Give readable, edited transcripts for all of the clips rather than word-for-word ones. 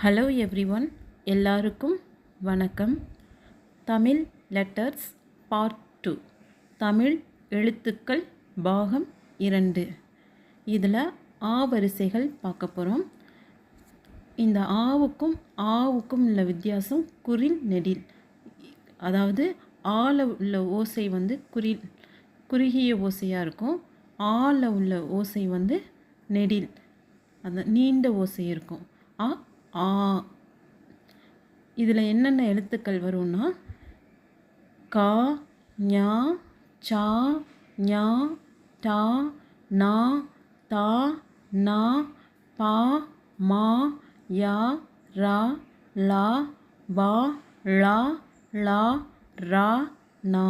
Hello everyone, எல்லாருக்கும் வணக்கம். Tamil letters part 2, Tamil எழுத்துக்கள் பாகம் 2. இதில் ஆ வரிசைகள் பார்க்க போகிறோம். இந்த ஆவுக்கும் ஆவுக்கும் உள்ள வித்தியாசம் குறில் நெடில். அதாவது ஆல உள்ள ஓசை குறுகிய ஓசையாக இருக்கும். ஆல உள்ள ஓசை நெடில், அந்த நீண்ட ஓசை இருக்கும். ஆ ஆ. இதில் என்னென்ன எழுத்துக்கள் வரும்னா கா, ஞா, சா, ஞா, டா, நா, தா, நா, பா, மா, யா, ரா, லா, வா, ழா, லா, ரா, நா.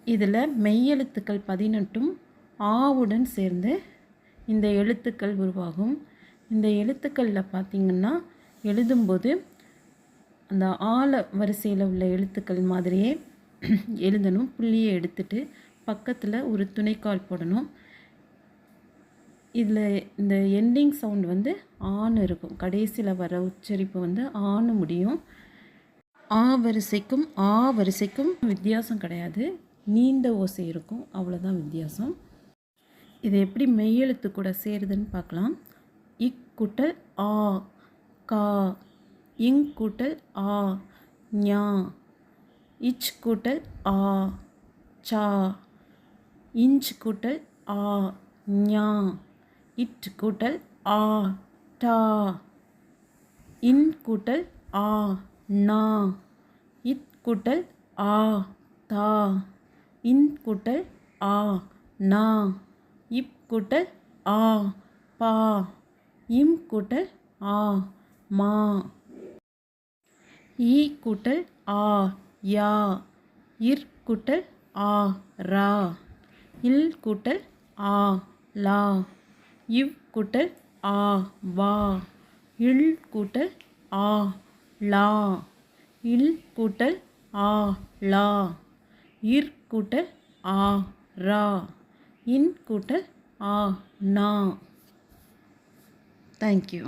இதில் மெய்யெழுத்துக்கள் 18ம் ஆவுடன் சேர்ந்து இந்த எழுத்துக்கள் உருவாகும். இந்த எழுத்துக்களில் பார்த்திங்கன்னா எழுதும்போது அந்த ஆல வரிசையில் உள்ள எழுத்துக்கள் மாதிரியே எழுதணும். புள்ளியை எடுத்துட்டு பக்கத்தில் ஒரு துணைக்கால் போடணும். இதில் இந்த எண்டிங் சவுண்ட் ஆன்னு இருக்கும். கடைசியில் வர உச்சரிப்பு ஆன்னு முடியும். ஆ வரிசைக்கும் ஆ வரிசைக்கும் வித்தியாசம் கிடையாது. நீண்ட ஓசை இருக்கும், அவ்வளோதான் வித்தியாசம். இது எப்படி மெய்யெழுத்து கூட சேருதுன்னு பார்க்கலாம். இக் கூட்டல் ஆ கா, இங் கூட்டல் ஆ ஞா, இச் கூட்டல் ஆ சா, இஞ்ச் கூட்டல் ஆ ஞா, இட் கூட்டல் ஆ டா, இன் கூட்டல் ஆ நா, இத் கூட்டல் ஆ தா, இன் கூட்டல் ஆ நா, இப் கூட்டல் ஆ பா, இம் கூட்டல் ஆ மா, ஈ கூட்டல் ஆ யா, இர் கூட்டல் ஆ ரா, இல் கூட்டல் ஆ லா, இவ் கூட்டல் ஆ வா, இல் கூட்டல் ஆ லா, இல் கூட்டல் ஆ லா, இர் கூட்டல் ஆ ரா, இன் கூட்டல் ஆ நா. Thank you.